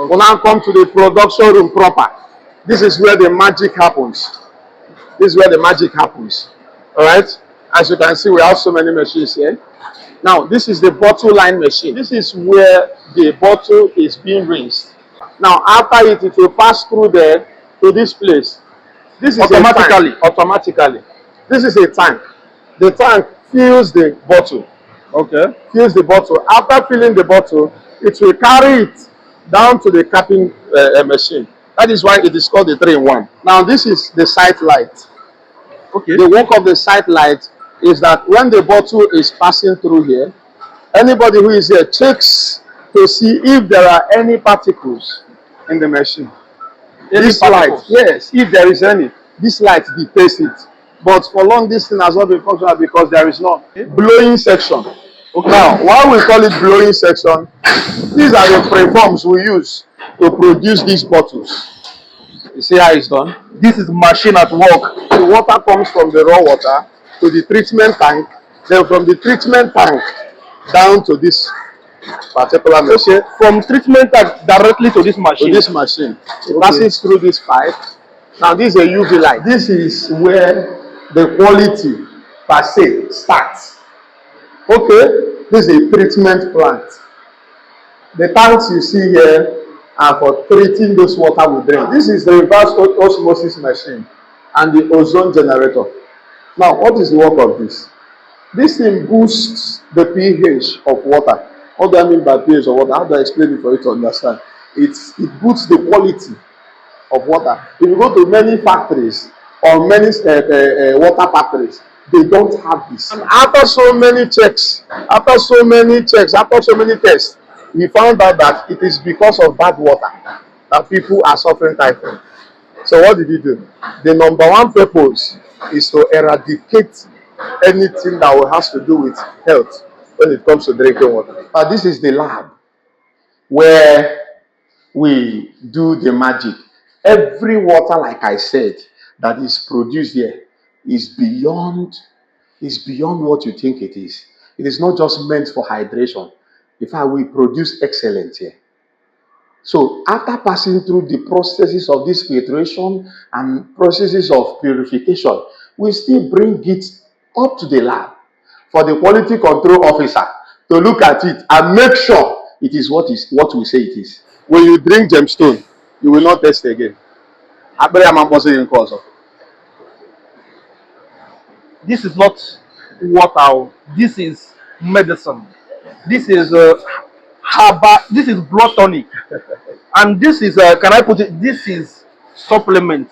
We'll now come to the production room proper. This is where the magic happens. This is where the magic happens. All right? As you can see, we have so many machines here. Now, this is the bottle line machine. This is where the bottle is being rinsed. Now, after it will pass through there to this place. This is automatically. Automatically. This is a tank. The tank fills the bottle. Okay. Fills the bottle. After filling the bottle, it will carry it down to the capping machine. That is why it is called the 3-in-1. Now, this is the sight light. Okay. The work of the sight light is that when the bottle is passing through here, anybody who is here checks to see if there are any particles in the machine. This light, yes, if there is any, this light detects it. But for long, this thing has not been functional because there is no blowing section. Okay. Now, why we call it blowing section? These are the preforms we use to produce these bottles. You see how it's done? This is machine at work. The water comes from the raw water to the treatment tank, then from the treatment tank down to this particular machine. Okay. From treatment tank directly to this machine. To this machine. It passes through this pipe. Now this is a UV light. This is where the quality per se starts. Okay, this is a treatment plant. The tanks you see here are for treating those water we drink. This is the reverse osmosis machine and the ozone generator. Now, what is the work of this? This thing boosts the pH of water. What do I mean by pH of water? How do I explain it for you to understand? It boosts the quality of water. If you go to many factories or many water factories, they don't have this. And after so many checks, after so many tests, we found out that it is because of bad water that people are suffering typhoid. So what did he do? The number one purpose is to eradicate anything that has to do with health when it comes to drinking water. This is the lab where we do the magic. Every water, like I said, that is produced here is beyond what you think it is. It is not just meant for hydration. In fact, we produce excellence here. So after passing through the processes of this filtration and processes of purification, we still bring it up to the lab for the quality control officer to look at it and make sure it is what we say it is. When you drink gemstone, you will not test again. This is not water. This is medicine. This is herbal. This is blood tonic, and this is can I put it? This is supplement.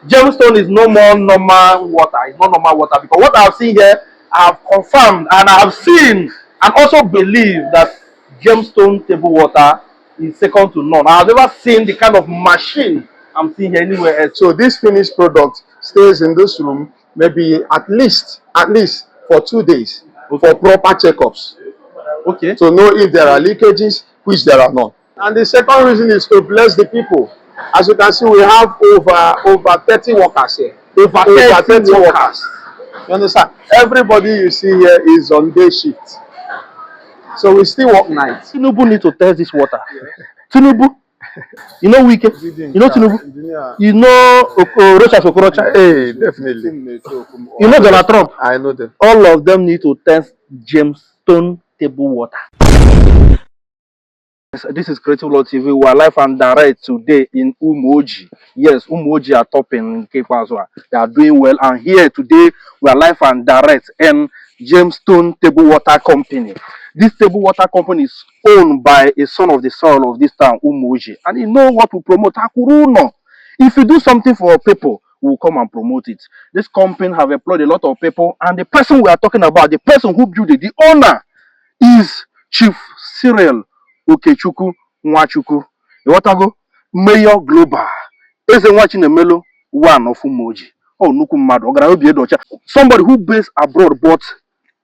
Gemstone is no more normal water. It's not normal water because what I've seen here, I've confirmed and I have seen and also believe that gemstone table water is second to none. I've never seen the kind of machine I'm seeing here anywhere else. So this finished product stays in this room maybe at least for 2 days for proper checkups. Okay. To know if there are leakages, which there are not. And the second reason is to bless the people. As you can see, we have over 30 workers here. Over 30 workers. You understand? Everybody you see here is on day shift. So we still work nights. Tinubu need to test this water. Tinubu. You know Wike? You know Tinubu? You know Okorocha? Hey, definitely. You know Donald Trump? I know them. All of them need to test gemstone table water. This is Creative Law TV. We are live and direct today in Umuoji. Yes, Umuoji are top in Cape Azua. They are doing well. And here today, we are live and direct in Gemstone Table Water Company. This table water company is owned by a son of the soil of this town, Umuoji. And you know what we promote? Aku Ruo Ulo. If you do something for people, we'll come and promote it. This company have employed a lot of people. And the person we are talking about, the person who built it, the owner, is Chief Syril Okechukwu Nwachukwu. You want to go? Mayor Global. Ezenwachinemelu, one of Umuoji. Oh, Nukumado. Somebody who based abroad, but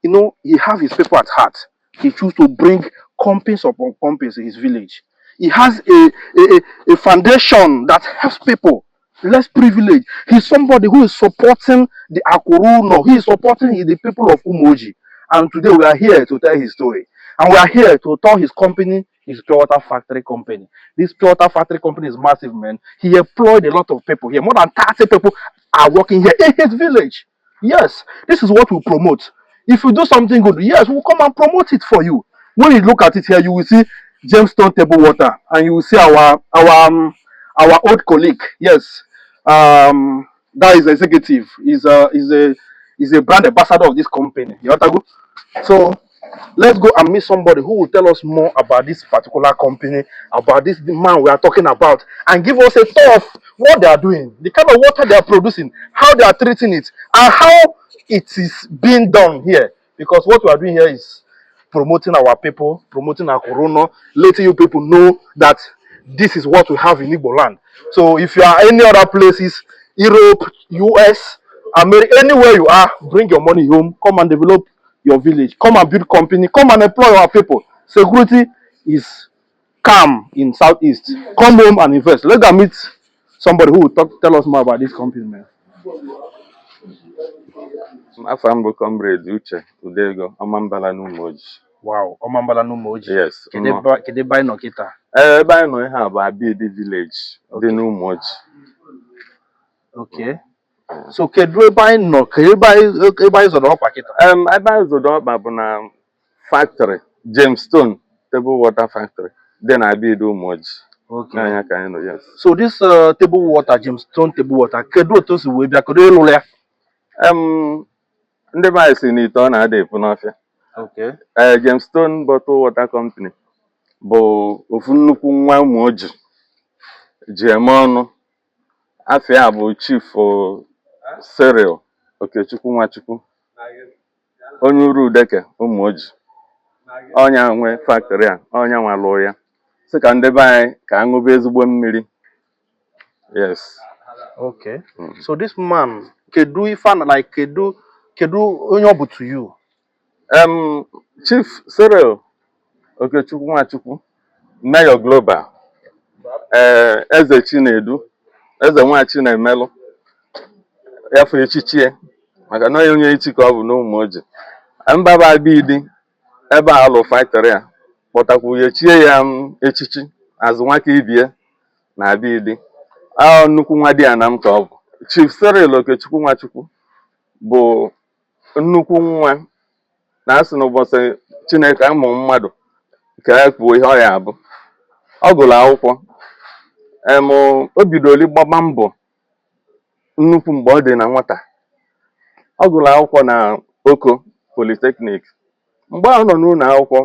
you know, he have his people at heart. He choose to bring companies upon companies in his village. He has a foundation that helps people less privileged. He's somebody who is supporting the Aku Ruo Ulo. He is supporting the people of Umuoji. And today we are here to tell his story. And we are here to tell his company is pure water factory company. This pure water factory company is massive, man. He employed a lot of people here. More than 30 people are working here in his village. Yes, this is what we promote. If you do something good, yes, we'll come and promote it for you. When you look at it here, you will see gemstone table water, and you will see our old colleague. Yes, that is executive. Is a brand ambassador of this company. You understand? So let's go and meet somebody who will tell us more about this particular company, about this man we are talking about, and give us a tour of what they are doing, the kind of water they are producing, how they are treating it, and how it is being done here. Because what we are doing here is promoting our people, promoting our corona, letting you people know that this is what we have in Igbo land. So if you are any other places, Europe, US, America, anywhere you are, bring your money home, come and develop your village, come and build company, come and employ our people. Security is calm in Southeast. Come home and invest. Let us meet somebody who will tell us more about this company, man. Afambo comrade Uche Udego Omambala Umuoji. Wow, Omambala Umuoji. Yes. Kede buy no kita. Buy no have Abidi village. Okay. The Umuoji. Okay. So kede buy no zodo pa kita. I buy zodo pa na factory, Gemstone table water factory. Then I be do Umuoji. Okay. Yes. So this table water, Gemstone table water, kedu to si we bia kedu elu ya? Ndị be si n'ite ọ na-ada efu n'ọfịa. Okay. Gemstone Bottle Water Company bụ ofu nnukwu nwa Umuoji ji eme ọnụ. Afịa bụ Chief Syril Okechukwu Nwachukwu, onye uru udeke Umuoji. Ọnya nwe factory a, ọnya nwa lụọ ya. Sị ka ndị be anyị ka aṅụbe ezigbo mmiri. Yes. Okay. So this man, kedu ifan like kedu onye ọ bụ to you? Chief Syril Okechukwu Nwachukwu, Mayor Global, Ezenwachinedu, Ezenwachinemelu, yafu echichie, maka na onye echi ka ọ bụ n'Umuoji. Mbaba abidi ebe a alụ factory a, kpọtakwu ya chie ya echichi azụ Nwakaibeya na abidi. Nnukwu nwa di anam ka ọ bụ. Chief Syril Okechukwu Nwachukwu bụ nnukwu nwa na-asị n'ụbọchị Chineke amụ mmadụ ka e kwuo ihe ọ ya abụ. Ọ gụrụ akwụkwọ. O bidoro ịgbaba mbọ nnukwu mgbe ọ dị na nwata. Ọ gụrụ akwụkwọ na Oko Polytechnic. Mgbe ọ nọ n'ụlọ akwụkwọ,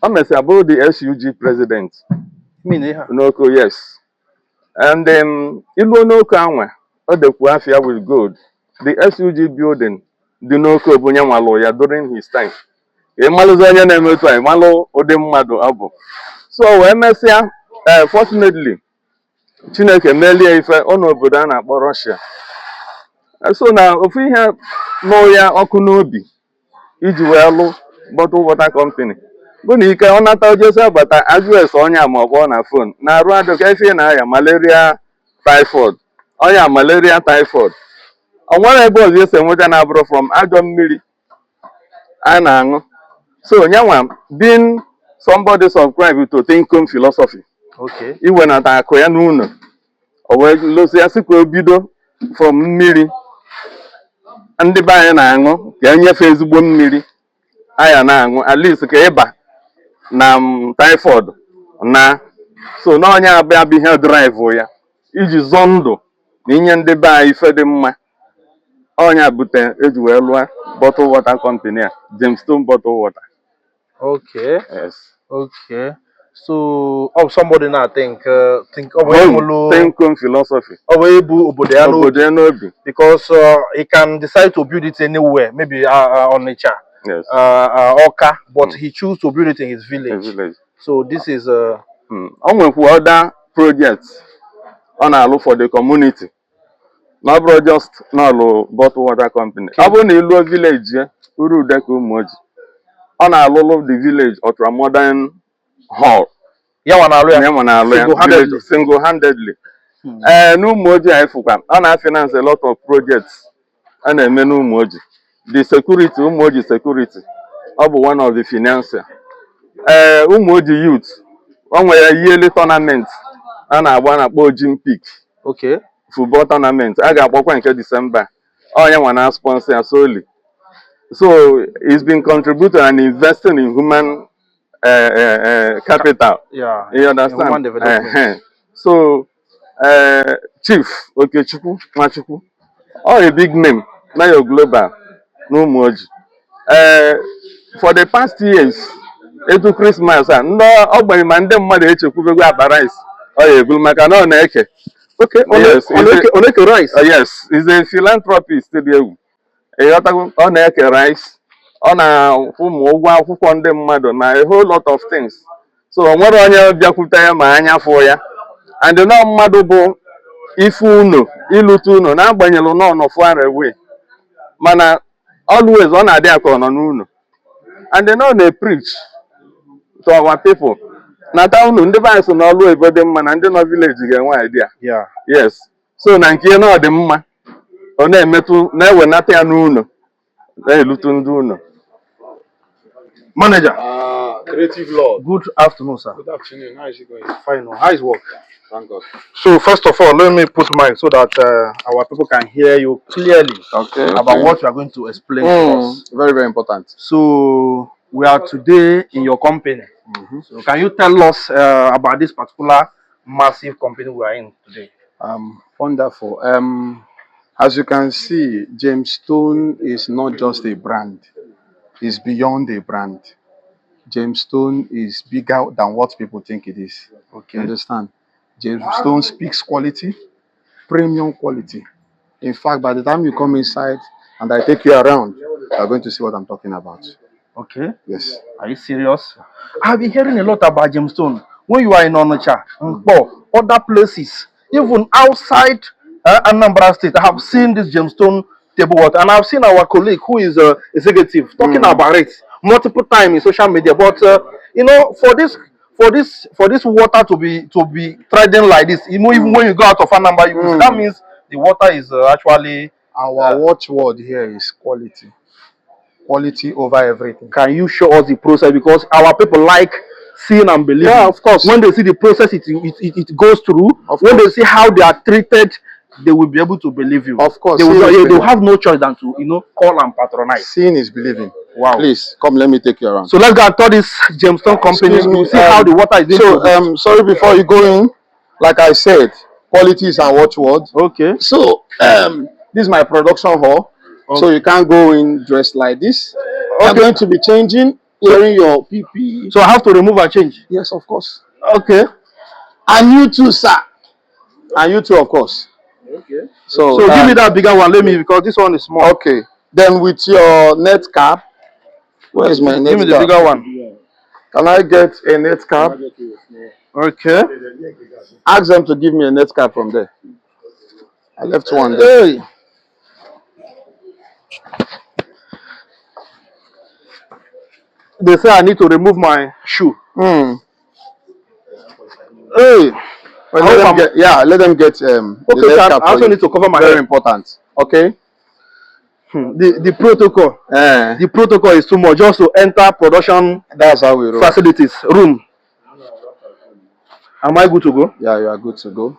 ọ mesịrị bụrụ the SUG president. N'Oko, yes. And ilu n'Oko anwa, ọ dekwu afịa with gold. The SUG building dị n'Oko bụ nye nwalụ ya during his time. Ịmalụzi onye na-emetụ anyị, malụ ụdị mmadụ ọ bụ. So wee mesịa, fortunately, Chineke melie ife ọ n'obodo a na-akpọ Russia. So na ofu ihe nụ ya ọkụ n'obi iji wee lụ Bottle Water Company. Bụ na ike ọ nata ojesi agbata address onye ma ọ kpọọ na phone na-arụ adụ ka ife na-aya malaria typhoid. Onye malaria typhoid. O nwere ebe ọzọ esi enweta na-abụrụ from ajọ mmiri a na-aṅụ. So nyanwa being somebody subscribe to Thinkum philosophy. Okay. Iwe na ta akụ ya n'ụlọ. O wee losi ya sikwa bido from mmiri. Ndị be anyị na-aṅụ ka enyefe ezigbo mmiri. Aya na-aṅụ at least ka ịba na typhoid na so na onye abịa bụ ihe drive ya iji zọ ndụ na inye ndị be anyị ife dị mma. Onye bute eji wee lụọ Bottle Water Company a, Gemstone Bottle Water. Okay. Yes. Okay. So somebody now think Thinkum philosophy. Because he can decide to build it anywhere, maybe on nature. Yes. Oka, but he choose to build it in his village. So this is other projects on a look for the community. Not just no Bottle Water Company. Abon Ilu village, Uru Deku Umuoji. On a lot of the village ultra modern hall. Single-handedly. Umuoji Aifuka. I finance a lot of projects and a menu Umuoji. The security, Umuoji security. One of the financier. Umuoji youth o nwere yearly tournament a na-akpọ Olympic Okay. football tournament a ga-akpọkwa nke December onye nwa na sponsor ya solely. So it's been contributing and investing in human capital. Yeah. You understand? Human development. So Chief Okechukwu Nwachukwu, a big name now you're global no Umuoji. For the past years etu Christmas and ogbenye ma ndị mmadụ echekwubego akpa rice ọ ebulu maka na ọ na-eke. Okay, yes, Oneke rice. Yes, he's a philanthropist there. Ọ na-eke rice, ọ na-akwụ ụmụ ụgwọ akwụkwọ ndị mmadụ na a whole lot of things. So o nwere onye bịakwute ya ma anya fụ ya. And na mmadụ bụ ife unu ịlụta unu na-agbanyelụ nọ far away. Mana always ọ na-adị aka ọ nọ n'ụlọ. And then they preach to our people. Na unu ndị vice na ọlụ ebo dị mma na ndị nọ village ga-enwe idea. Yeah. Yes. So na nke na ọ dị mma ọ na-emetụ na-ewenata ya n'ụlọ na-elutu ndị ụlọ. Manager. Creative Lord. Good afternoon, sir. Good afternoon. How is it going? Fine. How is work? Thank God. So first of all, let me put mic so that our people can hear you clearly about what you are going to explain to us. Very, very important. So we are today in your company. So can you tell us about this particular massive company we are in today? Wonderful. As you can see, Gemstone is not just a brand. It's beyond a brand. Gemstone is bigger than what people think it is. Okay. You understand? Gemstone speaks quality, premium quality. In fact, by the time you come inside and I take you around, you are going to see what I'm talking about. Okay. Yes. Are you serious? I've been hearing a lot about Gemstone. When you are in Onitsha, other places, even outside Anambra State, I have seen this Gemstone table water, and I've seen our colleague who is executive talking about it multiple times in social media. But you know, for this water to be trading like this, you know, even when you go out of Anambra, you that means the water is actually our watchword here is quality. Quality over everything. Can you show us the process? Because our people like seeing and believing. Yeah, of course. When they see the process it goes through, when they see how they are treated, they will be able to believe you. Of course. They will have no choice than to, you know, call and patronize. Seeing is believing. Wow. Please, come, let me take you around. So let's go and tell this Gemstone company. You see how the water is being produced. Sorry, before you go in, like I said, quality is our watchword. Okay. So, this is my production hall. Okay. So you can't go in dressed like this. Okay. I'm going to be changing, wearing your PP. So I have to remove and change? Yes, of course. Okay. And you too, sir. And you too, of course. Okay. So give me that bigger one, let me, because this one is small. Okay. Then with your net cap, where is my net cap? Give me the bigger one. Can I get a net cap? Okay. Ask them to give me a net cap from there. I left one there. Hey. They say I need to remove my shoe. Hey. Well, let them get okay, I also need to cover my Very head. important. Okay. The protocol. The protocol is too much just to enter production. That's how we roll. Facilities room. Am I good to go? Yeah, you are good to go.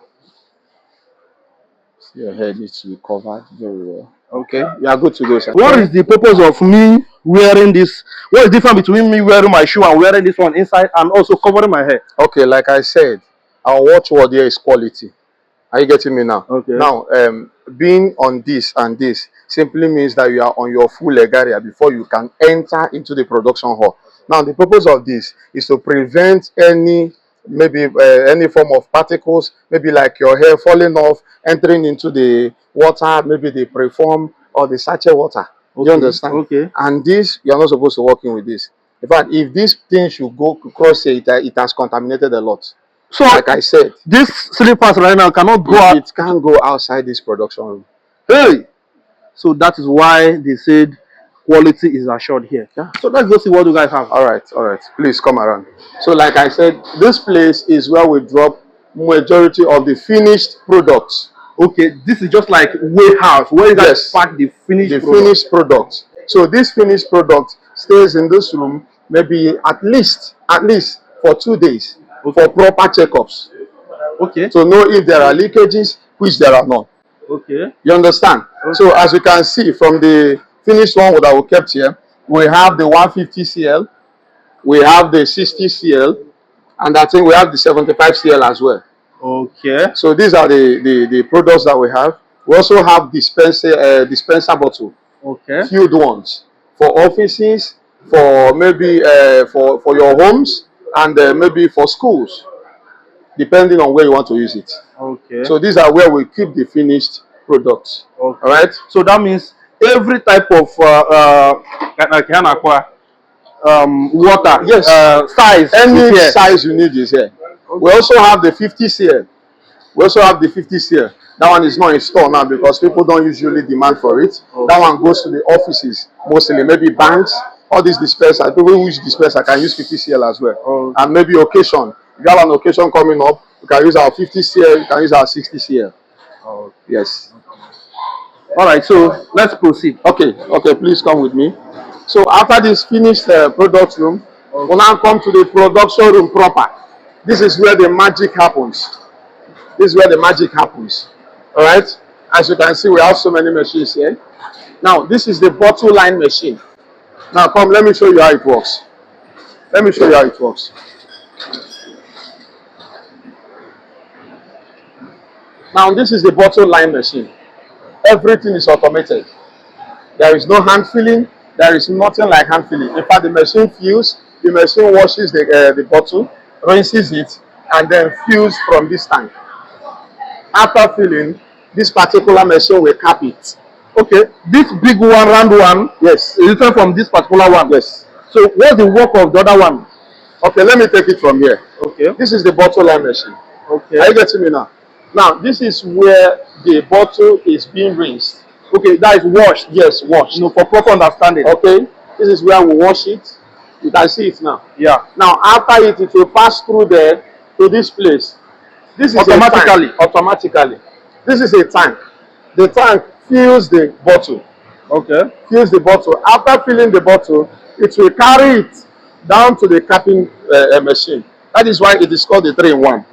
Your head needs to be covered very well. Okay, you are good to go, sir. What is the purpose of me wearing this? What is the difference between me wearing my shoe and wearing this one inside and also covering my hair? Okay, like I said, our watchword here is quality. Are you getting me now? Okay. Now, being on this and this simply means that you are on your full leg area before you can enter into the production hall. Now, the purpose of this is to prevent any form of particles, maybe like your hair falling off, entering into the water, maybe the preform or the sachet water. Okay. You understand? Okay. And this, you are not supposed to work in with this. In fact, if this thing should go across it, it has contaminated a lot. So, like I said, this slippers right now cannot go out. It can't go outside this production room. Hey! So that is why they said quality is assured here. Yeah. So let's go see what you guys have. All right. Please come around. So like I said, this place is where we drop majority of the finished products. Okay, this is just like warehouse where you guys pack the finished product. So this finished product stays in this room maybe at least for 2 days for proper checkups. Okay. To know if there are leakages, which there are not. Okay. You understand? Okay. So as you can see from the finished one that we kept here, we have the 150 cl, we have the 60 cl, and I think we have the 75 cl as well. Okay. So these are the products that we have. We also have dispenser bottle. Okay. Filled ones for offices, for maybe for your homes, and maybe for schools, depending on where you want to use it. Okay. So these are where we keep the finished products. Okay. All right. So that means every type of water, yes, size, any size you need is here. Okay. We also have the 50 cl. We also have the 50 cl. That one is not in store now because people don't usually demand for it. Okay. That one goes to the offices mostly, maybe banks. All these dispensers, people who use dispenser can use 50 cl as well. Okay. And maybe occasion. If you have an occasion coming up, you can use our 50 cl, you can use our 60 cl. Oh. Yes. All right, so let's proceed. Okay, please come with me. So after this finished product room, okay, we'll now come to the production room proper. This is where the magic happens. This is where the magic happens. All right. As you can see, we have so many machines here. Now, this is the bottle line machine. Now, come, let me show you how it works. Let me show you how it works. Now, this is the bottle line machine. Everything is automated. There is no hand filling. There is nothing like hand filling. In fact, the machine fills, the machine washes the bottle, rinses it, and then fills from this tank. After filling, this particular machine will cap it. Okay, this big one, round one, yes, is different from this particular one. Yes. So what's the work of the other one? Okay, let me take it from here. Okay. This is the bottle line machine. Okay. Are you getting me now? Now, this is where the bottle is being rinsed. Okay, that is washed. Yes, washed. No, for proper understanding. Okay, this is where we wash it. You can see it now. Yeah. Now, after it will pass through there to this place. This is automatically. Automatically. This is a tank. The tank fills the bottle. Okay. Fills the bottle. After filling the bottle, it will carry it down to the capping machine. That is why it is called the 3-in-1.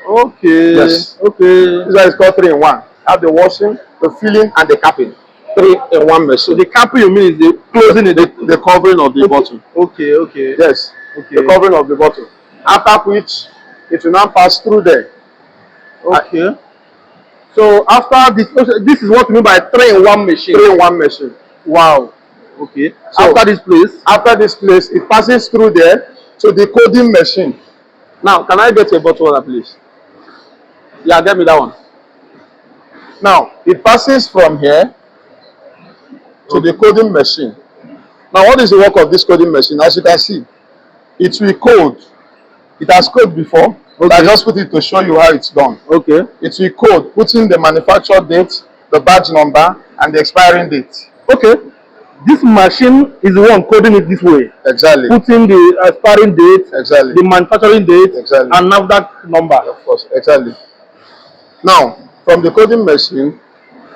Okay. Yes. Okay. This is why it's called 3-in-1. Have the washing, the filling, and the capping. 3-in-1 machine. So the capping you mean is the closing the covering of the bottle. Okay. Okay. Yes. Okay. The covering of the bottle. After which it will now pass through there. Okay. So after this is what you mean by 3-in-1 machine. 3-in-1 machine. Wow. Okay. So after this place, it passes through there to the coding machine. Now, can I get a bottle water, please? Yeah, get me that one. Now, it passes from here to the coding machine. Now, what is the work of this coding machine? As you can see, it will code. It has code before. Okay. I just put it to show you how it's done. Okay. It will code, putting the manufacture date, the badge number, and the expiring date. Okay. This machine is the one coding it this way. Exactly. Putting the expiring date, exactly, the manufacturing date, exactly, and now that number. Of course, exactly. Now, from the coding machine,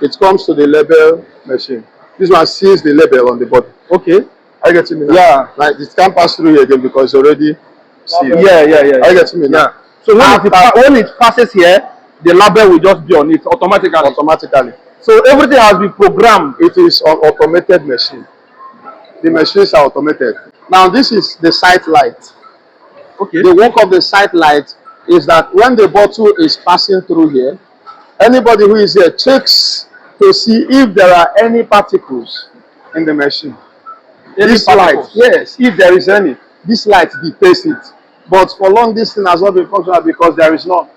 it comes to the label machine. This one seals the label on the bottle. Okay. Are you getting me now? Yeah. Like it can't pass through here again because it's already sealed. Yeah. Are you getting me now? Yeah. So when it passes here, the label will just be on it automatically. So everything has been programmed. It is an automated machine. The machines are automated. Now this is the sight light. Okay. The work of the sight light is that when the bottle is passing through here, anybody who is here checks to see if there are any particles in the machine. This light, yes, if there is any, this light detects it. But for long, this thing has not been functional because there is none.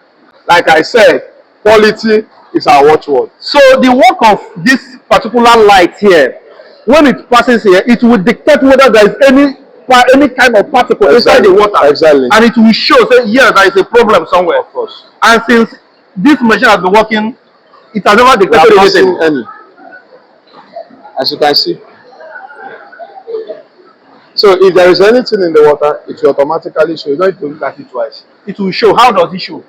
Like I said, quality is our watchword. So the work of this particular light here, when it passes here, it will dictate whether there is any kind of particle inside the water. Exactly. And it will show, say, yes, there is a problem somewhere. Of course. And since this machine has been working, it has never detected anything. Any. As you can see. So if there is anything in the water, it will automatically show. You don't need to look at it twice. It will show. How does it show?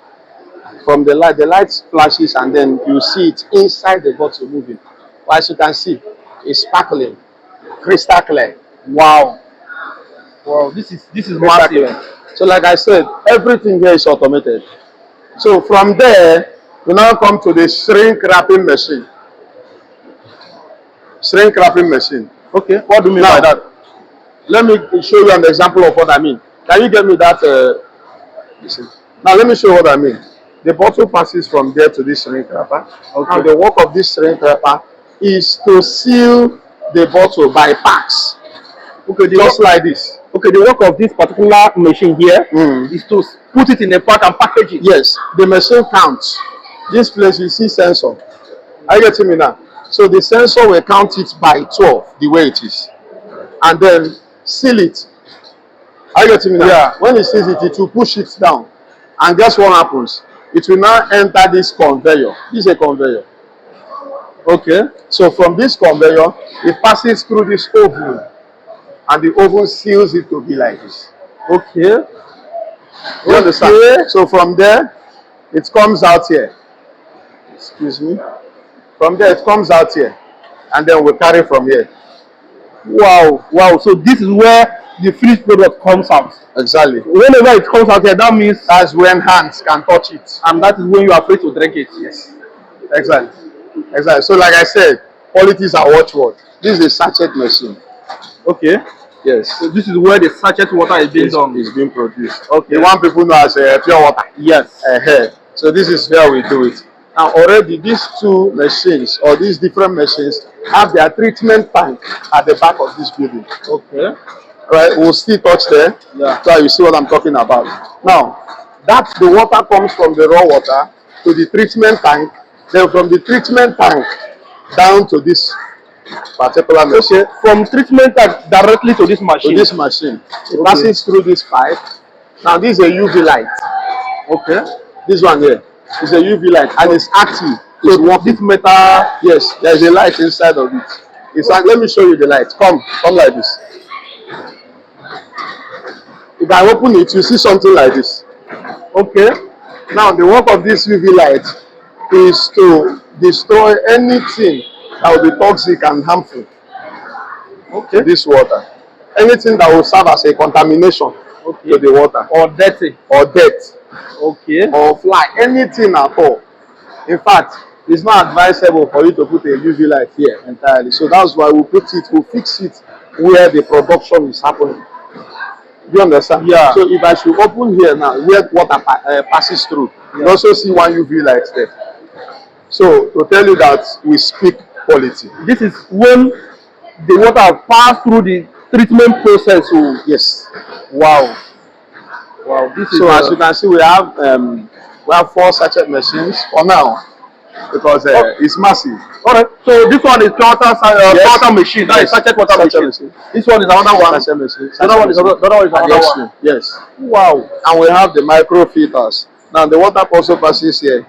From the light flashes and then you see it inside the bottle moving. Well, as you can see, it's sparkling, crystal clear. Wow. Wow, this is Exactly. massive. So like I said, everything here is automated. So from there, we now come to the shrink wrapping machine. Shrink wrapping machine. Okay, what do you mean by that? Let me show you an example of what I mean. Can you get me that? Listen. Now let me show you what I mean. The bottle passes from there to this shrink wrapper. Okay. Now the work of this shrink wrapper is to seal the bottle by packs. Okay, Just like this. Okay, the work of this particular machine here is to put it in a pack and package it. Yes, the machine counts. This place you see sensor. Are you getting me now? So the sensor will count it by 12, the way it is, and then seal it. Are you getting me now? Yeah. When it sees it, it will push it down, and guess what happens? It will now enter this conveyor. This is a conveyor. Okay. So from this conveyor, it passes through this oven, and the oven seals it to be like this. Okay. You understand? So from there, it comes out here. Excuse me. From there, it comes out here, and then we carry from here. Wow, wow. So this is where the finished product comes out. Exactly. Whenever it comes out here, that means That's when hands can touch it. and that is when you are afraid to drink it. Yes. Exactly. Exactly. So like I said, qualities are watchword. This is a sachet machine. Okay. Yes. So this is where the sachet water is being done. It's being produced. Okay. The one people know as pure water. Yes. So this is where we do it. Now already these two machines or these different machines have their treatment tank at the back of this building. Okay. Right, we'll still touch there. Yeah. So you see what I'm talking about. Now, that the water comes from the raw water to the treatment tank, then from the treatment tank down to this particular machine. Okay. From treatment tank directly to this machine. To this machine. It passes through this pipe. Now this is a UV light. Okay. This one here is a UV light and it's active. It's working. This metal. Yes, there's a light inside of it. It's like, let me show you the light. Come like this. If I open it, you see something like this. Okay. Now the work of this UV light is to destroy anything that will be toxic and harmful. Okay. This water. Anything that will serve as a contamination to the water. Or dirty. Or dirt. Okay. Or fly. Anything at all. In fact, it's not advisable for you to put a UV light here entirely. So that's why we put it, we fix it where the production is happening. Do you understand? Yeah. So if I should open here now, where water passes through, you also see one UV light there. So to tell you that we speak quality. This is when the water passed through the treatment process. So yes. Wow. Wow. This is so as you can see, we have 4 sachet machines for now because it's massive. All right. So this one is water machine. That is sachet water machine. This one is another one. Sachet machine. The other one is another one. Yes. Wow. And we have the micro filters. Now the water also passes here.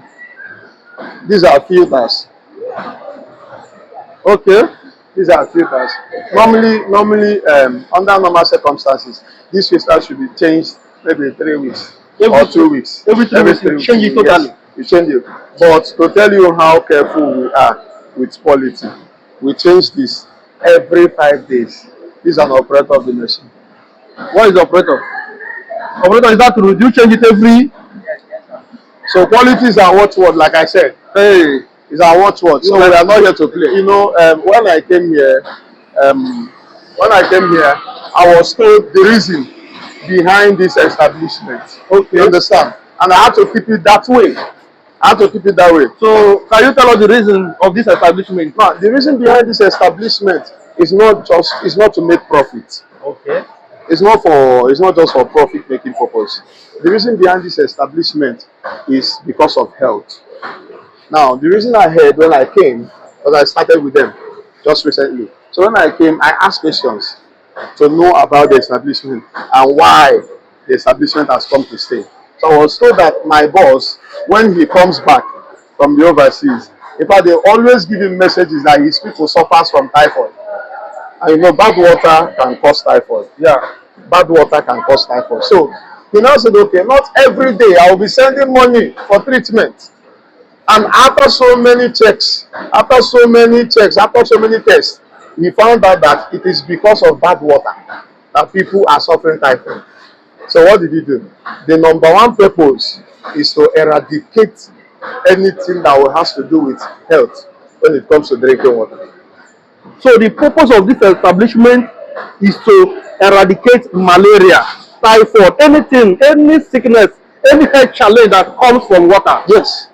These are filters. Okay. These are filters. Normally, under normal circumstances, these filters should be changed maybe 3 weeks or 2 weeks. Every 3 weeks, you change it totally. Yes, you change it. But to tell you how careful we are with quality, we change this every 5 days. This is an operator of the machine. What is the operator? Operator is that to you change it every. So quality is our watchword, like I said. Hey, is our watchword. So we are not here to play. You know, when I came here, I was told the reason behind this establishment. Okay. You understand? And I had to keep it that way. So can you tell us the reason of this establishment? Now, the reason behind this establishment is not to make profit. Okay. It's not just for profit making purpose. The reason behind this establishment is because of health. Now, the reason I heard when I came, because I started with them just recently. So when I came, I asked questions to know about the establishment and why the establishment has come to stay. So I was told that my boss, when he comes back from the overseas, in fact, they always give him messages that his people suffers from typhoid. And you know, bad water can cause typhoid. Yeah. Bad water can cause typhoid. So he now said, okay, not every day I will be sending money for treatment. And after so many checks, after so many tests, he found out that it is because of bad water. that people are suffering typhoid. So what did he do? The number one purpose is to eradicate anything that has to do with health when it comes to drinking water. So the purpose of this establishment is to eradicate malaria, typhoid, anything, any sickness, any health challenge that comes from water. Yes.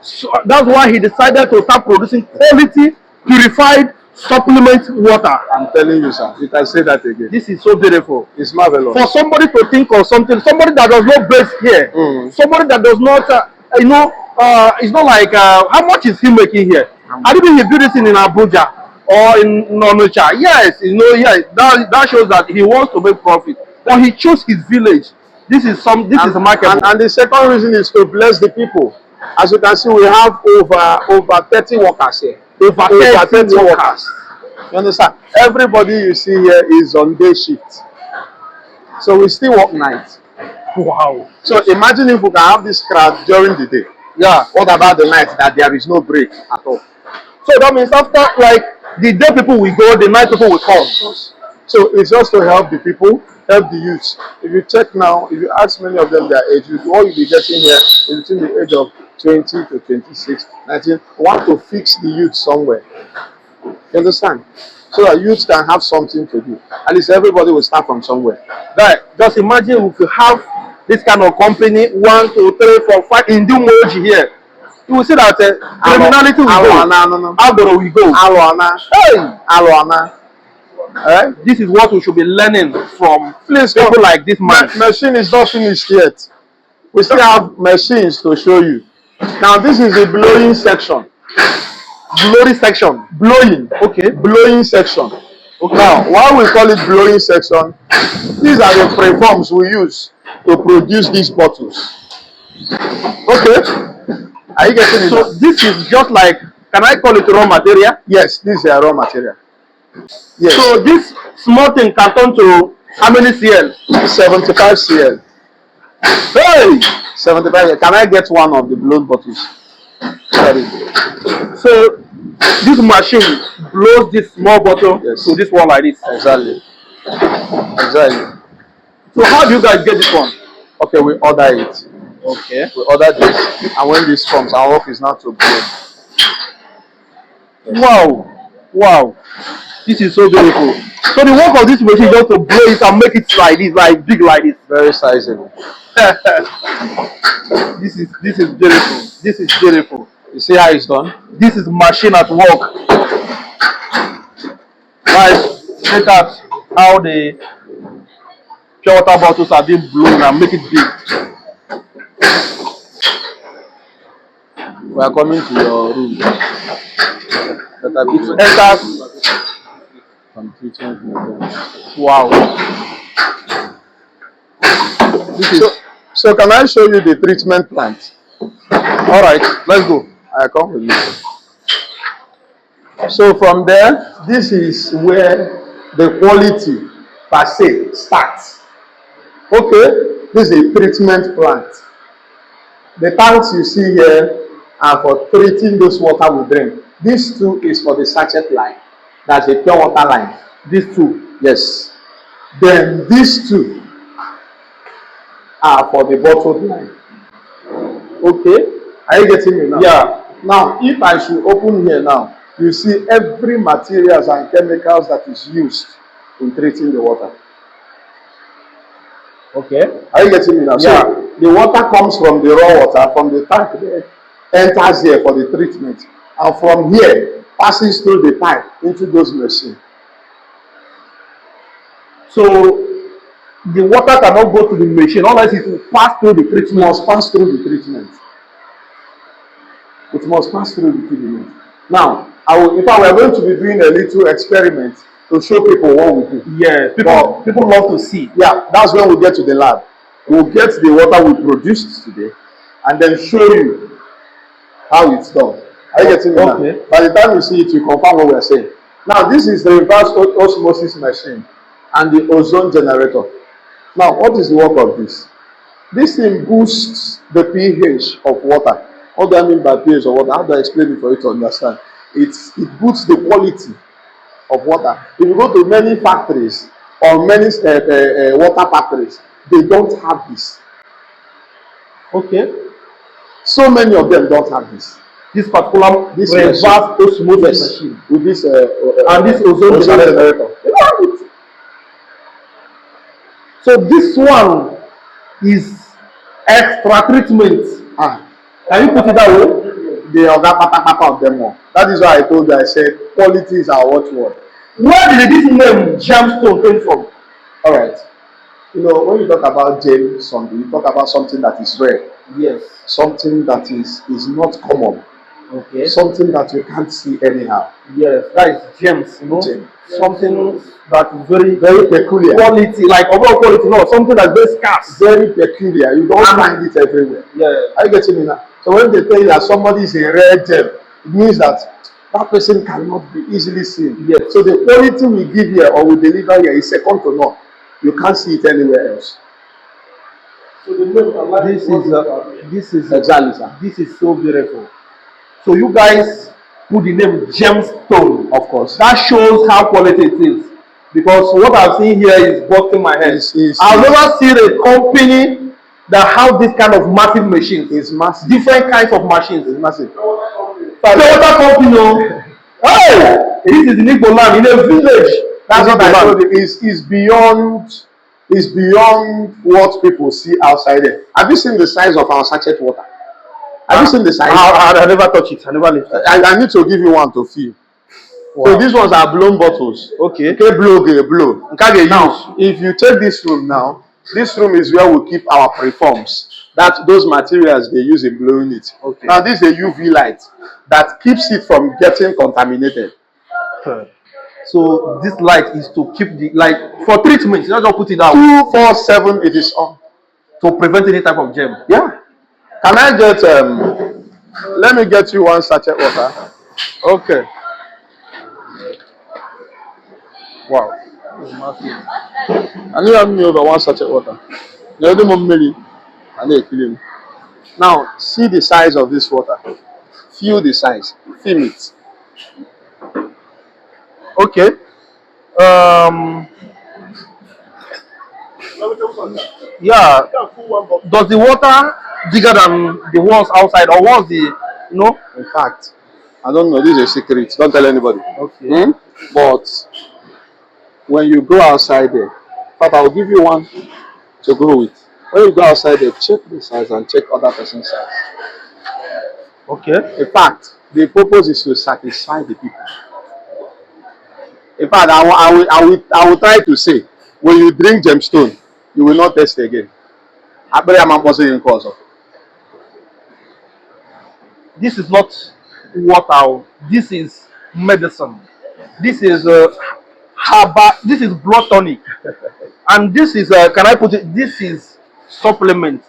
So that's why he decided to start producing quality, purified supplement water. I'm telling you, sir. You can say that again. This is so beautiful. It's marvelous. For somebody to think of something, somebody that does not base here, somebody that does not, it's not like, how much is he making here? I didn't he do this in Abuja or in Onitsha. Yes, that shows that he wants to make profit. But he chose his village. This is marketable. And the second reason is to bless the people. As you can see, we have over 30 workers here. Over 30 workers. You understand? Everybody you see here is on day shift. So we still work night. Wow. So imagine if we can have this crowd during the day. Yeah. What about the night that there is no break at all? So that means after, like, the day people will go, the night people will come. So it's just to help the people, help the youth. If you check now, if you ask many of them their age, what you'll be getting here is between the age of 20 to 26, 19, want to fix the youth somewhere. You understand? So that youth can have something to do. At least everybody will start from somewhere. Right. Just imagine if you have this kind of company, 1, 2, 3, 4, 5 in Umuoji here. You will see that criminality will go. Agoro will go. Alright? This is what we should be learning from people like this man. Machine is not finished yet. We still have machines to show you. Now this is the blowing section. Blowing section. Blowing. Okay. Blowing section. Okay. Now, why we call it blowing section? These are the preforms we use to produce these bottles. Okay. Are you getting it? So this is just like, can I call it raw material? Yes, this is a raw material. Yes. So this small thing can turn to how many CL? 75 CL. Hey! 75. Can I get one of the blown bottles? Sorry. So this machine blows this small bottle to this one like this. Exactly. Exactly. So how do you guys get this one? Okay, we order it. Okay. We order this, and when this comes, our work is not to blow. Wow. Wow. This is so beautiful. So the work of this machine is just to blow it and make it like this, like big like this. Very sizable. This is beautiful. This is beautiful. You see how it's done? This is machine at work. Guys, check out how the pure water bottles are being blown and make it big. We are coming to your room. It enters. Wow. So can I show you the treatment plant? All right, let's go. I come with you. So from there, this is where the quality per se starts. Okay, this is a treatment plant. The tanks you see here are for treating those water we drink. This too is for the sachet line. That's a pure water line. These two, yes. Then these two are for the bottled line. Okay, are you getting me now? Yeah. Now, if I should open here now, you see every materials and chemicals that is used in treating the water. Okay. Are you getting me now? Yeah. So the water comes from the raw water, from the tank there, enters here for the treatment, and from here passes through the pipe into those machines. So the water cannot go to the machine unless it will pass through the treatment. It must pass through the treatment. It must pass through the treatment. Now, in fact, we are going to be doing a little experiment to show people what we do. Yes, people love to see. Yeah, that's when we get to the lab. We'll get the water we produced today and then show you how it's done. Are you getting me now? By the time you see it, you confirm what we are saying. Now, this is the reverse osmosis machine and the ozone generator. Now, what is the work of this? This thing boosts the pH of water. What do I mean by pH of water? How do I explain it for you to understand? It boosts the quality of water. If you go to many factories, or many water factories, they don't have this. Okay. So many of them don't have this. This particular reverse osmosis machine with this and this ozone generator. So this one is extra treatment. Can you put it that way? The other part of them all. That is why I told you, I said quality is our watchword. Where did this name gemstone come from? All right. You know, when you talk about gem something, you talk about something that is rare. Yes. Something that is not common. Okay. Something that you can't see anyhow. Yes, that is gems, you know. Gem. Something that is very peculiar. Quality, like overall quality, no, something that's very scarce. Very peculiar. You don't find it everywhere. Yeah. Are you getting me now? So when they tell you that somebody is a rare gem, it means that that person cannot be easily seen. Yes. So the quality we give here or we deliver here is second to none. You can't see it anywhere else. So the name, this is exactly, sir. This is so beautiful. So you guys put the name gemstone, of course. That shows how quality it is. Because what I've seen here is busting my head. I've never seen a company that has this kind of massive machines. It's massive. Different kinds of machines. It's massive. The water company, no. Hey, this is in Igbo land, in a village. That's what I told you. It's beyond what people see outside there. Have you seen the size of our sachet water? Have you seen the size? I never touch it. I never lift it. I need to give you one to feel. Wow. So these ones are blown bottles. Okay. Blow. Now, if you take this room now, this room is where we keep our preforms. Those materials they use in blowing it. Okay. Now this is a UV light that keeps it from getting contaminated. So this light is to keep the light for treatment. You just put it out. 247 it is on. To prevent any type of gem. Yeah. Can I get let me get you one sachet water. Okay. Wow. And you have me over one sachet water. Now see the size of this water. Feel the size. Feel it. Okay. Yeah. Does the water bigger than the ones outside, or was the In fact, I don't know. This is a secret. Don't tell anybody. Okay. But when you go outside there, in fact, I'll give you one to go with. When you go outside there, check the size and check other person's size. Okay. In fact, the purpose is to satisfy the people. In fact, I will try to say, when you drink gemstone, you will not taste again. This is not water. This is medicine. This is herbal. This is blood tonic, and this is can I put it? This is supplement.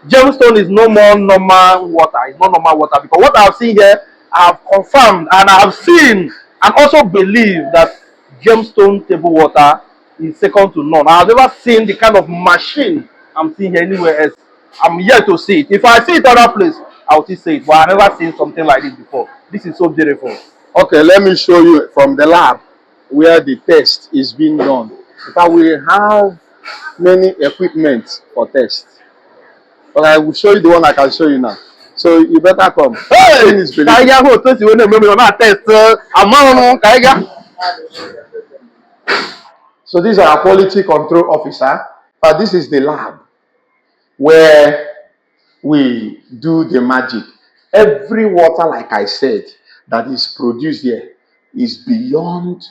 Gemstone is no more normal water. It's not normal water because what I've seen here, I've confirmed and I have seen and also believe that gemstone table water is second to none. I've never seen the kind of machine I'm seeing here anywhere else. I'm yet to see it. If I see it other place, I'll still say it. But I've never seen something like this before. This is so beautiful. Okay, let me show you from the lab where the test is being done. In fact, we have many equipment for test. But I will show you the one I can show you now. So you better come. Hey! So these are our quality control officer. But this is the lab where we do the magic. Every water, like I said, that is produced here is beyond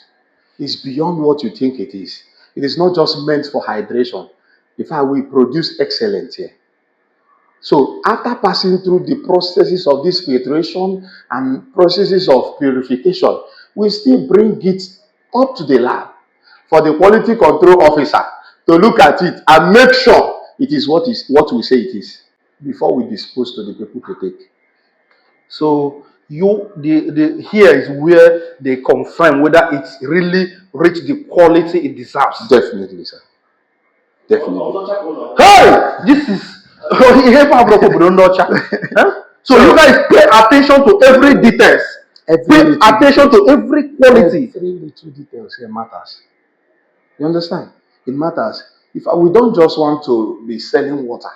what you think it is. It is not just meant for hydration. In fact, we produce excellence here. So after passing through the processes of this filtration and processes of purification, we still bring it up to the lab for the quality control officer to look at it and make sure it is what we say it is before we dispose to the people to take. So here is where they confirm whether it's really reached the quality it deserves. Definitely, sir. Definitely. Hey, this is. So you guys pay attention to every details. Pay attention to every quality. Every little details here matters. You understand? It matters. If we don't just want to be selling water.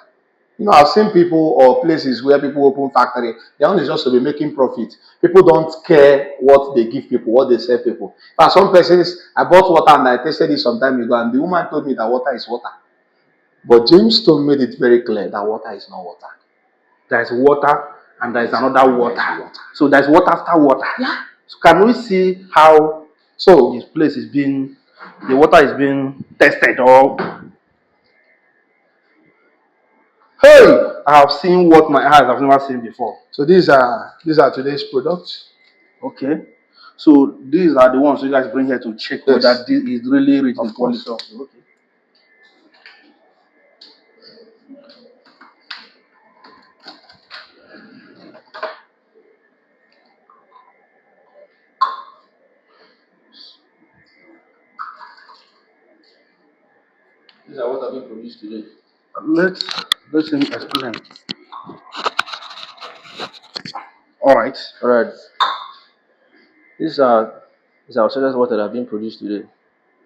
You know, I've seen people or places where people open factory, their own is just to be making profit. People don't care what they give people, what they sell people. But some persons, I bought water and I tasted it some time ago, and the woman told me that water is water. But James Stone made it very clear that water is not water. There is water and there is another water. So there is water after water. Yeah. So can we see how this place is being, the water is being tested or? Hey, I have seen what my eyes have never seen before. So these are today's products. Okay. So these are the ones you guys bring here to check whether this is really rich in quality. Okay. These are what have been produced today. Let's him explain. All right. These are surface water that have been produced today.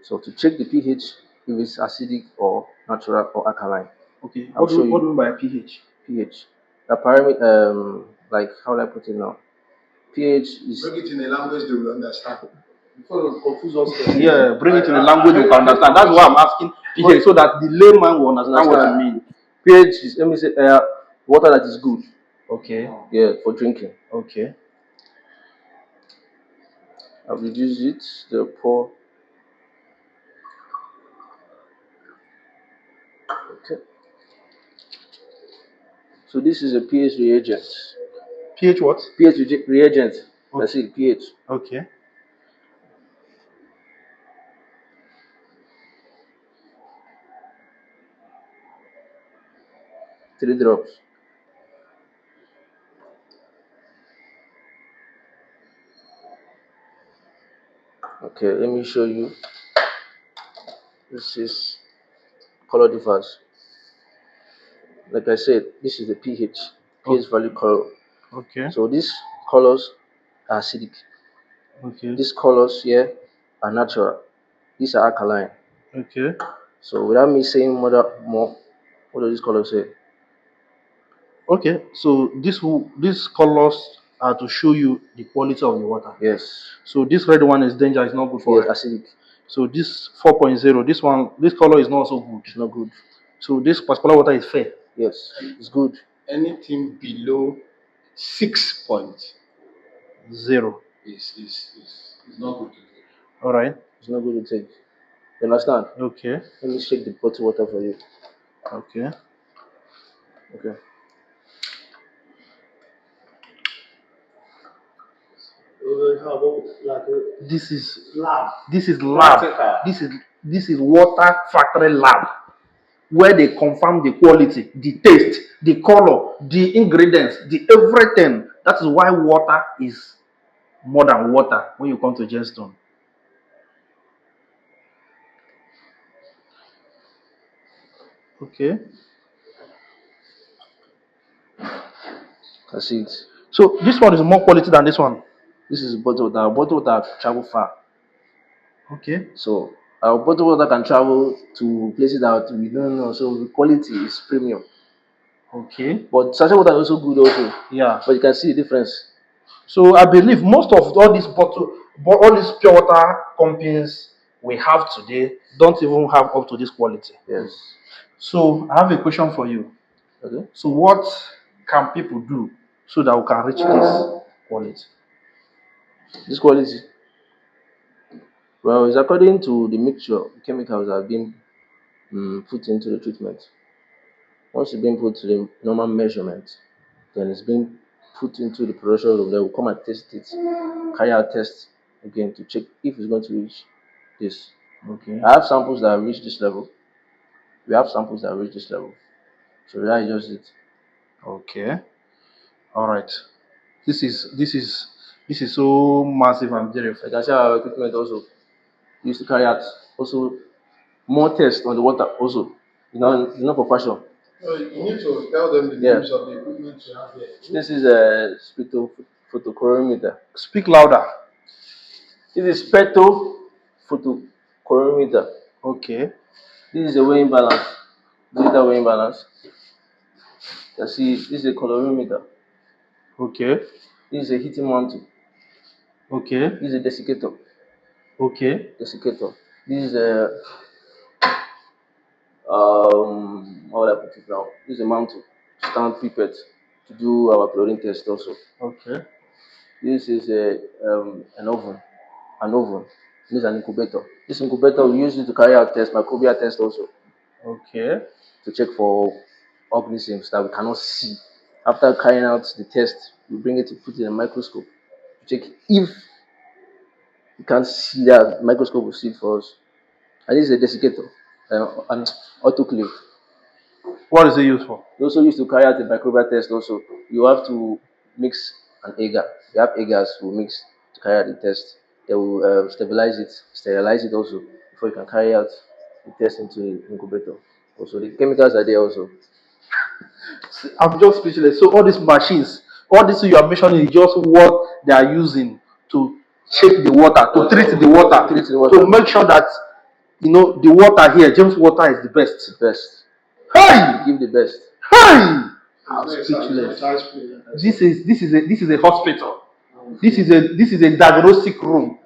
So to check the pH, if it's acidic or natural or alkaline. Okay. What do you mean by pH? pH. The parameter, like how will I put it now? pH is. Bring it in a language they will understand. Before it confuse us. Yeah, bring it in a language you can understand. That's why I'm asking pH, so that the layman will understand what I mean. pH is, let me say, water that is good. Okay. Yeah, for drinking. Okay. I've reduced it. The pour. Okay. So this is a pH reagent. pH what? pH reagent. Okay. That's it, pH. Okay. Three drops. Okay, let me show you. This is color differs. Like I said, this is the pH value color. Okay. So these colors are acidic. Okay. These colors here are natural. These are alkaline. Okay. So without me saying more, what do these colors say? Okay. So these colors are to show you the quality of the water. Yes. So this red one is danger. It's not good for acidic. So this 4.0, this color is not so good. It's not good. So this particular water is fair. Yes, it's good. Anything below 6.0 is not good to take. All right. It's not good to take. You understand? Okay. Let me shake the bottled water for you. Okay. Okay. This is lab. This is water factory lab, where they confirm the quality, the taste, the color, the ingredients, the everything. That is why water is more than water when you come to Gemstone. Okay. That's it. So this one is more quality than this one. This is bottled water. Bottled water travel far. Okay. So our bottled water can travel to places that we don't know. So the quality is premium. Okay. But sachet water is also good also. Yeah. But you can see the difference. So I believe most of all these pure water companies we have today don't even have up to this quality. Yes. So I have a question for you. Okay. So what can people do so that we can reach this quality? This quality, well, it's according to the mixture chemicals that have been put into the treatment. Once it's been put to the normal measurement, then it's been put into the production room. They will come and test it, carry out tests again to check if it's going to reach this. Okay. I have samples that have reached this level. We have samples that have reached this level. So that is just it. Okay. All right. This is so massive and beautiful. Like I said, our equipment also used to carry out also more tests on the water also. It's not for fashion. So you need to tell them the names of the equipment you have here. This is a spectrophotocolorimeter. Speak louder. This is spectrophotocolorimeter. Okay. This is a weighing balance. Digital weighing balance. You see, this is a colorimeter. Okay. This is a heating mantle. Okay. This is a desiccator. Okay. Desiccator. This is a how would I put it now? This is a mantle, stand pipette to do our chlorine test also. Okay. This is an oven. An oven. This is an incubator. This incubator we use it to carry out test, microbial test also, Okay. to check for organisms that we cannot see. After carrying out the test, we bring it to put in a microscope to check if you can't see that. The microscope will see it for us. And this is a desiccator, an autoclave. What is it used for? We also used to carry out a microbial test also. You have to mix an agar. We have agars to mix to carry out the test. They will stabilize it, sterilize it also before you can carry out the test into the incubator. Also, the chemicals are there also. I'm just speechless. So all these machines, all this you are mentioning is just what they are using to check the water, to treat the water, Treat the water. to make sure that the water here, James water is the best. The best. Hey! Give the best. Hey! I'm speechless. This is a hospital. This is a diagnostic room.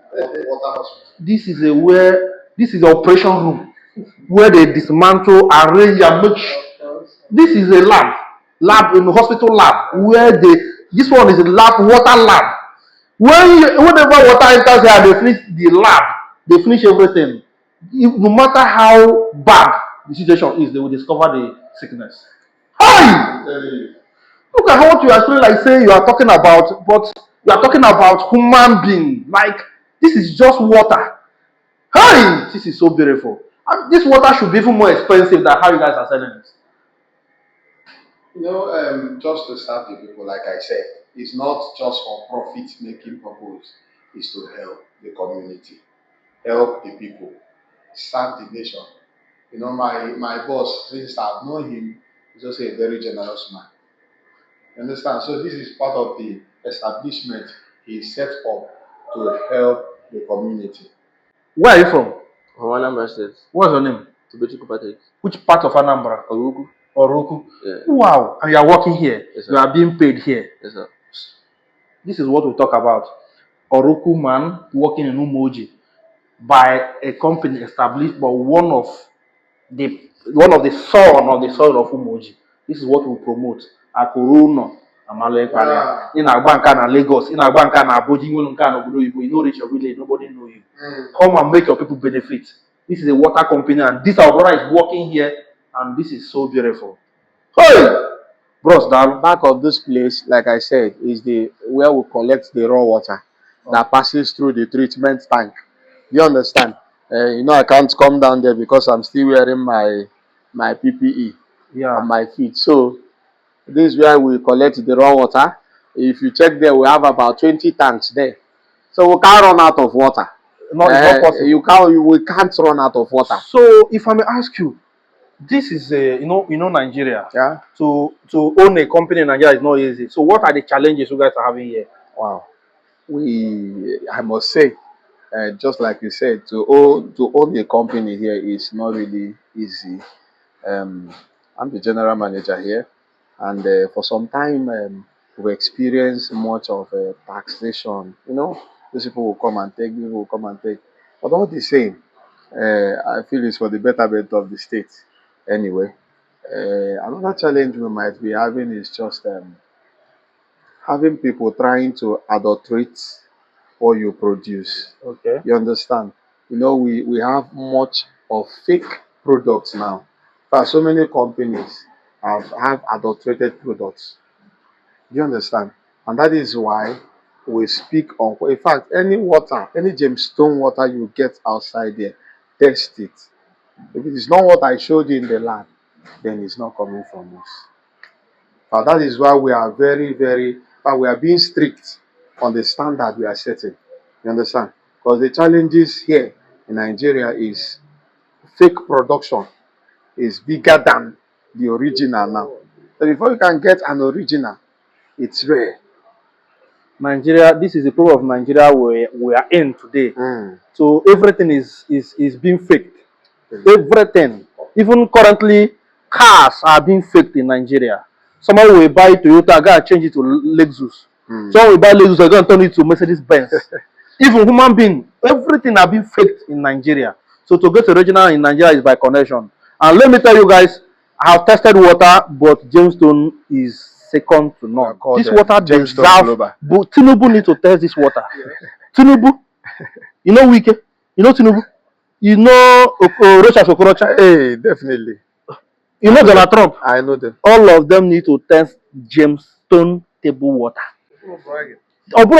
This is an operation room where they dismantle, arrange, and make sure. This is a lab in a hospital lab where this one is a water lab. Whenever water enters here, they finish the lab, they finish everything. No matter how bad the situation is, they will discover the sickness. Hey! Look at what you are saying, like say you are talking about, but you are talking about human being. Like this is just water. Hey! This is so beautiful. And this water should be even more expensive than how you guys are selling it. Just to serve the people, like I said, it's not just for profit making purpose, it's to help the community, help the people, serve the nation. My boss, since I've known him, he's also a very generous man. You understand? So this is part of the establishment he set up to help the community. Where are you from? From Anambra State. What's your name? Patrick. Which part of Anambra? Oruku. Oroku. Yeah. Wow. And you are working here. Yes, sir. You are being paid here. Yes, sir. This is what we talk about. Oroku man working in Umuoji by a company established by one of the son of Umuoji. This is what we promote. Aku Ruo Ulo. In Agbanka na Lagos, in Agbanka na Abuja, you know reach your village, nobody know you. Come and make your people benefit. This is a water company, and this our brother is working here, and this is so beautiful. Hey! Bros, down. Back of this place, like I said, is where we collect the raw water that passes through the treatment tank. You understand? I can't come down there because I'm still wearing my PPE on my feet. So this is where we collect the raw water. If you check there, we have about 20 tanks there. So we can't run out of water. No, it's not possible. We can't run out of water. So if I may ask you, this is Nigeria. Yeah. To own a company in Nigeria is not easy. So what are the challenges you guys are having here? Wow. I must say, just like you said, to own a company here is not really easy. I'm the general manager here, and for some time we experienced much of taxation. These people will come and take, people will come and take. But all the same, I feel it's for the betterment of the state. Anyway, another challenge we might be having is just having people trying to adulterate what you produce. Okay. You understand? We have much of fake products now. So many companies have adulterated products. Do you understand? And that is why we speak on. In fact, any water, any gemstone water you get outside there, test it. If it is not what I showed you in the lab, then it's not coming from us. But that is why we are we are being strict on the standard we are setting. You understand? Because the challenges here in Nigeria is fake production is bigger than the original now. So before you can get an original, it's rare. Nigeria, this is the problem of Nigeria where we are in today. So everything is being faked. Everything. Even currently, cars are being faked in Nigeria. Someone will buy Toyota, gotta change it to Lexus. Someone will buy Lexus, they're gonna turn it to Mercedes Benz. Even human being, everything are being faked in Nigeria. So to get original in Nigeria is by connection. And let me tell you guys, I have tested water, but Gemstone is second to none. This water deserves. But Tinubu need to test this water. Tinubu, you know Wike, you know Tinubu, you know Rocha Sokorocha. Hey, definitely. You know Donald Trump. I know them. All of them need to test Gemstone table water. But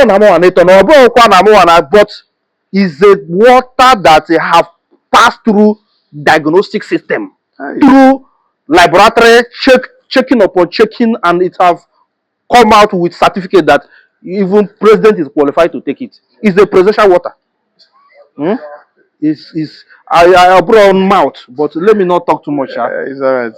is a water that have passed through diagnostic system, through laboratory checking upon checking, and it have come out with certificate that even president is qualified to take it. It's a presidential water. I brought on mouth, but let me not talk too much. It's all right.